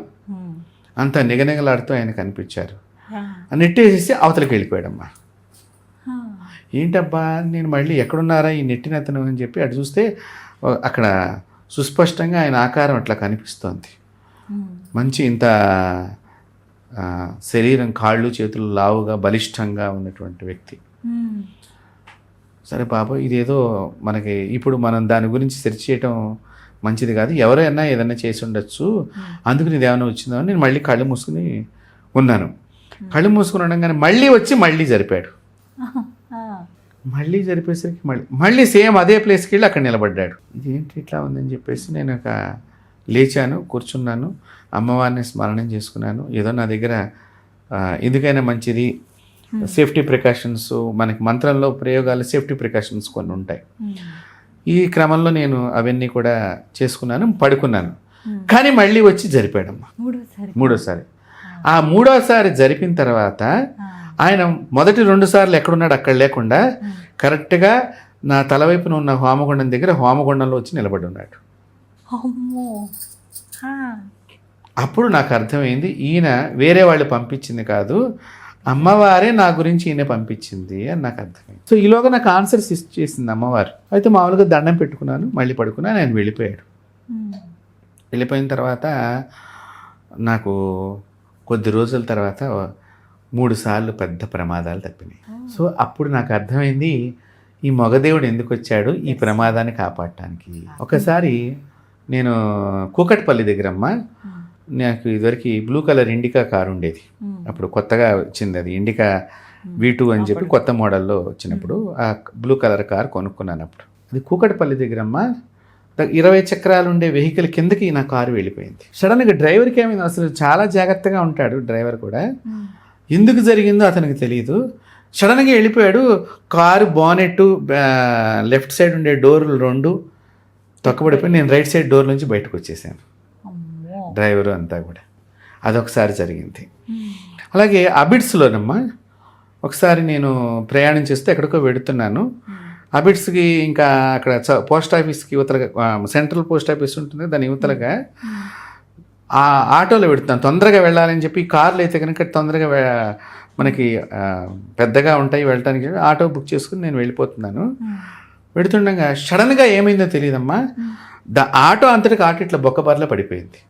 అంత నిగనిగలాడుతూ ఆయన కనిపించారు. నెట్టేసేసి అవతలకి వెళ్ళిపోయాడమ్మా. ఏంటబ్బా నేను మళ్ళీ ఎక్కడున్నారా ఈ నెట్టిన అతను అని చెప్పి అటు చూస్తే అక్కడ సుస్పష్టంగా ఆయన ఆకారం అట్లా కనిపిస్తోంది. మంచి ఇంత శరీరం, కాళ్ళు చేతులు లావుగా బలిష్టంగా ఉన్నటువంటి వ్యక్తి. సరే బాబా, ఇదేదో మనకి ఇప్పుడు మనం దాని గురించి సెర్చ్ చేయటం మంచిది కాదు, ఎవరైనా ఏదైనా చేసి ఉండొచ్చు, అందుకు నీది ఏమైనా వచ్చిందో అని నేను మళ్ళీ కళ్ళు మూసుకుని ఉన్నాను. కళ్ళు మూసుకుని ఉండగానే మళ్ళీ జరిపాడు. మళ్ళీ జరిపేసరికి మళ్ళీ సేమ్ అదే ప్లేస్కి వెళ్ళి అక్కడ నిలబడ్డాడు. ఇదేంటి ఇట్లా ఉందని చెప్పేసి నేను లేచాను, కూర్చున్నాను, అమ్మవారిని స్మరణం చేసుకున్నాను. ఏదో నా దగ్గర ఎందుకైనా మంచిది, సేఫ్టీ ప్రికాషన్స్, మనకి మంత్రంలో ప్రయోగాలు సేఫ్టీ ప్రికాషన్స్ కొన్ని ఉంటాయి. ఈ క్రమంలో నేను అవన్నీ కూడా చేసుకున్నాను, పడుకున్నాను. కానీ మళ్ళీ వచ్చి జరిపాడమ్మా మూడోసారి. ఆ మూడోసారి జరిపిన తర్వాత ఆయన మొదటి 2 సార్లు ఎక్కడున్నాడు అక్కడ లేకుండా కరెక్ట్గా నా తల వైపున ఉన్న హోమగుండం దగ్గర హోమగుండంలో వచ్చి నిలబడి ఉన్నాడు. అప్పుడు నాకు అర్థమైంది, ఈయన వేరే వాళ్ళు పంపించింది కాదు, అమ్మవారే నా గురించి ఈయన పంపించింది అని నాకు అర్థమైంది. సో ఈలోగా నాకు ఆన్సర్స్ ఇచ్చేసింది అమ్మవారు. అయితే మామూలుగా దండం పెట్టుకున్నాను, మళ్ళీ పడుకున్నాను. ఆయన వెళ్ళిపోయాడు. వెళ్ళిపోయిన తర్వాత నాకు కొద్ది రోజుల తర్వాత 3 సార్లు పెద్ద ప్రమాదాలు తప్పినాయి. సో అప్పుడు నాకు అర్థమైంది, ఈ మగదేవుడు ఎందుకు వచ్చాడు ఈ ప్రమాదాన్ని కాపాడటానికి. ఒకసారి నేను కూకట్పల్లి దగ్గరమ్మ, నాకు ఇదివరకు బ్లూ కలర్ ఇండికా కారు ఉండేది, అప్పుడు కొత్తగా వచ్చింది అది, ఇండికా V2 అని చెప్పి కొత్త మోడల్లో వచ్చినప్పుడు ఆ బ్లూ కలర్ కారు కొనుక్కున్నాను. అప్పుడు అది కూకట్పల్లి దగ్గరమ్మ 20 చక్రాలు ఉండే వెహికల్ కిందకి నా కారు వెళ్ళిపోయింది. సడన్గా డ్రైవర్కి ఏమైంది, అసలు చాలా జాగ్రత్తగా ఉంటాడు డ్రైవర్ కూడా, ఎందుకు జరిగిందో అతనికి తెలియదు. సడన్గా వెళ్ళిపోయాడు. కారు బానెట్ లెఫ్ట్ సైడ్ ఉండే డోర్లు 2 తొక్కబడిపోయి నేను రైట్ సైడ్ డోర్ నుంచి బయటకు వచ్చేసాను, డ్రైవరు అంతా కూడా. అదొకసారి జరిగింది. అలాగే అబిడ్స్లోనమ్మా ఒకసారి నేను ప్రయాణం చేస్తే ఎక్కడికో వెడుతున్నాను. అబిడ్స్కి ఇంకా అక్కడ పోస్ట్ ఆఫీస్కి యువతలుగా, సెంట్రల్ పోస్ట్ ఆఫీస్ ఉంటుంది, దాని యువతలుగా ఆ ఆటోలో పెడుతున్నాను. తొందరగా వెళ్ళాలని చెప్పి, కార్లు అయితే కనుక తొందరగా మనకి పెద్దగా ఉంటాయి వెళ్ళటానికి, ఆటో బుక్ చేసుకుని నేను వెళ్ళిపోతున్నాను. వెడుతుండగా సడన్గా ఏమైందో తెలియదమ్మా, ఆటో అంతటికి ఆటో ఇట్లా బొక్కబారిలో పడిపోయింది.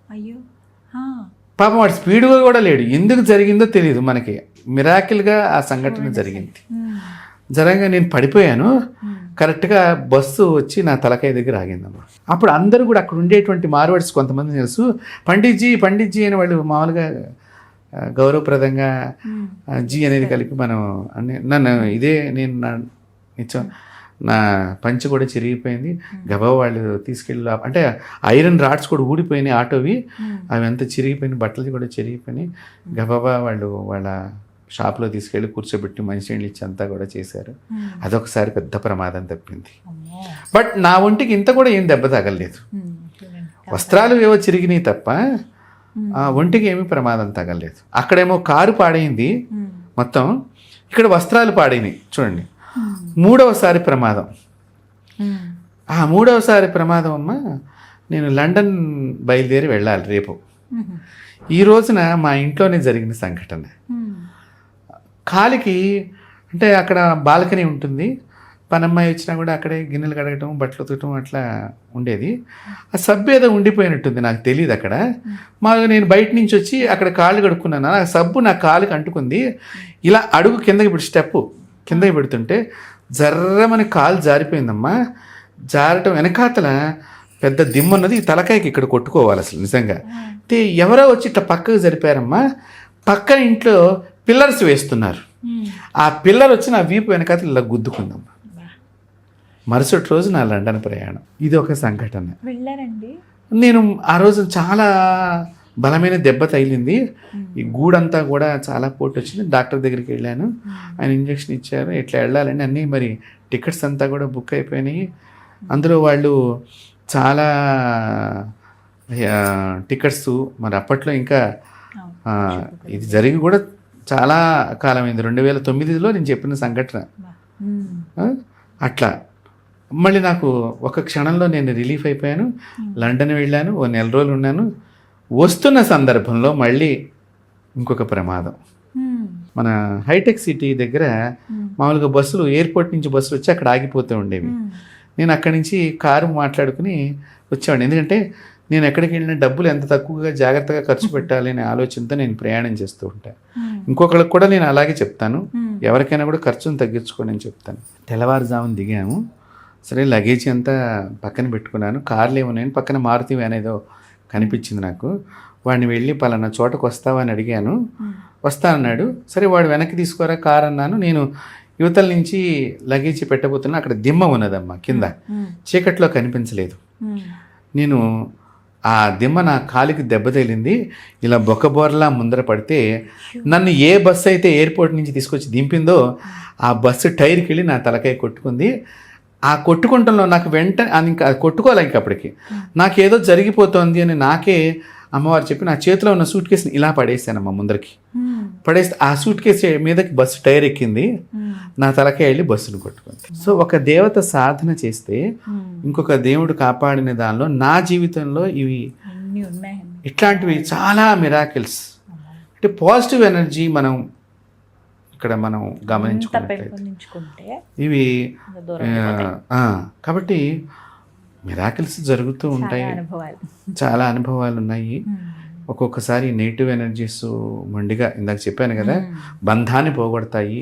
పాపం వాడు స్పీడ్గా కూడా లేడు, ఎందుకు జరిగిందో తెలియదు మనకి. మిరాకిల్గా ఆ సంఘటన జరిగింది. జరగగా నేను పడిపోయాను. కరెక్ట్గా బస్సు వచ్చి నా తలకాయ దగ్గర ఆగిందమ్మా. అప్పుడు అందరూ కూడా అక్కడ ఉండేటువంటి మార్వాడ్స్ కొంతమంది తెలుసు, పండిట్జీ అని వాళ్ళు మామూలుగా గౌరవప్రదంగా జీ అనేది కలిపి మనం నన్ను నేను నిత్యం నా పంచి కూడా చిరిగిపోయింది. గబా వాళ్ళు తీసుకెళ్ళి, అంటే ఐరన్ రాడ్స్ కూడా ఊడిపోయినాయి ఆటోవి, అవి అంతా చిరిగిపోయినాయి, బట్టలు కూడా చిరిగిపోయినాయి. గబాబా వాళ్ళు వాళ్ళ షాప్లో తీసుకెళ్ళి కూర్చోబెట్టి మంచినీళ్ళు ఇచ్చి అంతా కూడా చేశారు. అదొకసారి పెద్ద ప్రమాదం తప్పింది. బట్ నా ఒంటికి ఇంత కూడా ఏం దెబ్బ తగలలేదు. వస్త్రాలు ఏవో చిరిగినాయి తప్ప ఆ ఒంటికి ఏమీ ప్రమాదం తగలలేదు. అక్కడేమో కారు పాడైంది మొత్తం, ఇక్కడ వస్త్రాలు పాడైనాయి. చూడండి, 3వసారి ప్రమాదం. ఆ 3వసారి ప్రమాదం అమ్మ, నేను లండన్ బయలుదేరి వెళ్ళాలి రేపు. ఈ రోజున మా ఇంట్లోనే జరిగిన సంఘటన. కాలికి అంటే అక్కడ బాల్కనీ ఉంటుంది, పనమ్మాయి వచ్చినా కూడా అక్కడే గిన్నెలు కడగటం బట్టలు ఉతకటం అట్లా ఉండేది. ఆ సబ్బు ఏదో ఉండిపోయినట్టుంది, నాకు తెలియదు అక్కడ. మామూలుగా నేను బయట నుంచి వచ్చి అక్కడ కాళ్ళు కడుక్కున్నాను, ఆ సబ్బు నా కాలుకి అంటుకుంది. ఇలా అడుగు కిందకి ఇప్పుడు స్టెప్ కిందకి పెడుతుంటే జర్రమని కాలు జారిపోయిందమ్మా. జారటం వెనకాతల పెద్ద దిమ్మున్నది, ఈ తలకాయకి ఇక్కడ కొట్టుకోవాలి అసలు నిజంగా. అయితే ఎవరో వచ్చి ఇట్లా పక్కకు జరిపారమ్మా. పక్కన ఇంట్లో పిల్లర్స్ వేస్తున్నారు, ఆ పిల్లర్ వచ్చి నా వీపు వెనకాతల ఇలా గుద్దుకుందమ్మా. మరుసటి రోజు నా లండన్ ప్రయాణం. ఇది ఒక సంఘటన. వెళ్ళారండి? నేను ఆ రోజు చాలా బలమైన దెబ్బ తగిలింది, ఈ గూడంతా కూడా చాలా పోటు వచ్చింది. డాక్టర్ దగ్గరికి వెళ్ళాను, ఆయన ఇంజక్షన్ ఇచ్చారు. ఇట్లా వెళ్ళాలండి అన్నీ మరి టికెట్స్ అంతా కూడా బుక్ అయిపోయినాయి. అందులో వాళ్ళు చాలా టికెట్స్ మరి అప్పట్లో ఇంకా ఇది జరిగి కూడా చాలా కాలమైంది, 2009లో నేను చెప్పిన సంఘటన. అట్లా మళ్ళీ నాకు ఒక క్షణంలో నేను రిలీఫ్ అయిపోయాను. లండన్ వెళ్ళాను, ఓ 4 రోజులు ఉన్నాను. వస్తున్న సందర్భంలో మళ్ళీ ఇంకొక ప్రమాదం. మన హైటెక్ సిటీ దగ్గర మామూలుగా బస్సులు, ఎయిర్పోర్ట్ నుంచి బస్సులు వచ్చి అక్కడ ఆగిపోతూ ఉండేవి. నేను అక్కడి నుంచి కారు మాట్లాడుకుని వచ్చేవాడిని, ఎందుకంటే నేను ఎక్కడికి వెళ్ళిన డబ్బులు ఎంత తక్కువగా జాగ్రత్తగా ఖర్చు పెట్టాలి అనే ఆలోచనతో నేను ప్రయాణం చేస్తూ ఉంటాను. ఇంకొకరికి కూడా నేను అలాగే చెప్తాను, ఎవరికైనా కూడా ఖర్చును తగ్గించుకోండి అని చెప్తాను. తెల్లవారుజామున దిగాము, సరే లగేజ్ అంతా పక్కన పెట్టుకున్నాను. కార్లు ఏమన్నాయని పక్కన మారుతి వ్యాన్ ఏదో కనిపించింది నాకు. వాడిని వెళ్ళి పలానా చోటకు వస్తావా అని అడిగాను, వస్తానన్నాడు. సరే వాడు వెనక్కి తీసుకోరా కార్ అన్నాను. నేను యువతల నుంచి లగేజ్ పెట్టబోతున్నా, అక్కడ దిమ్మ ఉన్నదమ్మా కింద, చీకట్లో కనిపించలేదు. నేను ఆ దిమ్మ నా కాలికి దెబ్బ తగిలింది, ఇలా బొక్కబోర్లా ముందర పడితే నన్ను ఏ బస్సు అయితే ఎయిర్పోర్ట్ నుంచి తీసుకొచ్చి దింపిందో ఆ బస్సు టైర్కి వెళ్ళి నా తలకాయ కొట్టుకుంది. ఆ కొట్టుకుంటంలో నాకు ఇంకా కొట్టుకోవాలి, ఇంక అప్పటికి నాకేదో జరిగిపోతుంది అని నాకే అమ్మవారు చెప్పి నా చేతిలో ఉన్న సూట్ కేసుని ఇలా పడేసానమ్మా ముందరికి. పడేస్తే ఆ సూట్ కేసు మీదకి బస్సు టైర్ ఎక్కింది, నా తలకాయ వెళ్ళి బస్సును కొట్టుకుంది. సో ఒక దేవత సాధన చేస్తే ఇంకొక దేవుడు కాపాడిన దానిలో నా జీవితంలో ఇవి ఇట్లాంటివి చాలా మిరాకిల్స్. అంటే పాజిటివ్ ఎనర్జీ మనం ఇక్కడ మనం గమనించుకుంటే ఇవి కాబట్టి మిరాకిల్స్ జరుగుతూ ఉంటాయి, చాలా అనుభవాలు ఉన్నాయి. ఒక్కొక్కసారి నెగిటివ్ ఎనర్జీస్ మొండిగా, ఇందాక చెప్పాను కదా, బంధాన్ని పోగొడతాయి,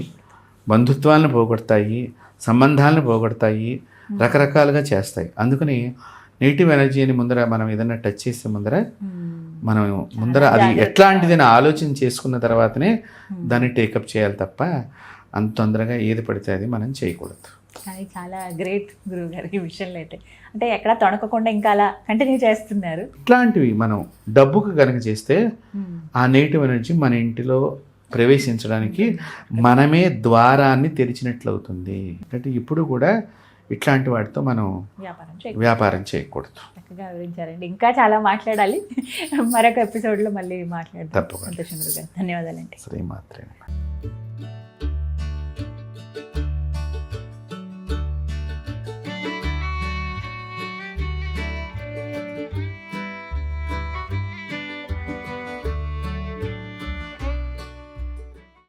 బంధుత్వాలను పోగొడతాయి, సంబంధాలను పోగొడతాయి, రకరకాలుగా చేస్తాయి. అందుకని నెగిటివ్ ఎనర్జీని ముందర మనం ఏదైనా టచ్ చేసే మనం ముందర అది ఎట్లాంటిదని ఆలోచన చేసుకున్న తర్వాతనే దాన్ని టేకప్ చేయాలి తప్ప అంత తొందరగా ఏది పడితే అది మనం చేయకూడదు. అది చాలా గ్రేట్ గురువు గారు ఈ విషయంలో అయితే. అంటే ఎక్కడ తొణకకుండా ఇంకా అలా కంటిన్యూ చేస్తున్నారు. ఇట్లాంటివి మనం డబ్బుకు కనుక చేస్తే ఆ నెగిటివ్ ఎనర్జీ మన ఇంటిలో ప్రవేశించడానికి మనమే ద్వారాన్ని తెరిచినట్లు అవుతుంది. అంటే ఇప్పుడు కూడా ఇట్లాంటి వాటితో మనం వ్యాపారం చేయకూడదు. చక్కగా వివరించారండి. ఇంకా చాలా మాట్లాడాలి, మరొక ఎపిసోడ్లో మళ్ళీ మాట్లాడదాం. తప్పకుండా. సంతోషం గురువు గారు, ధన్యవాదాలండి. శ్రీమాత్రే.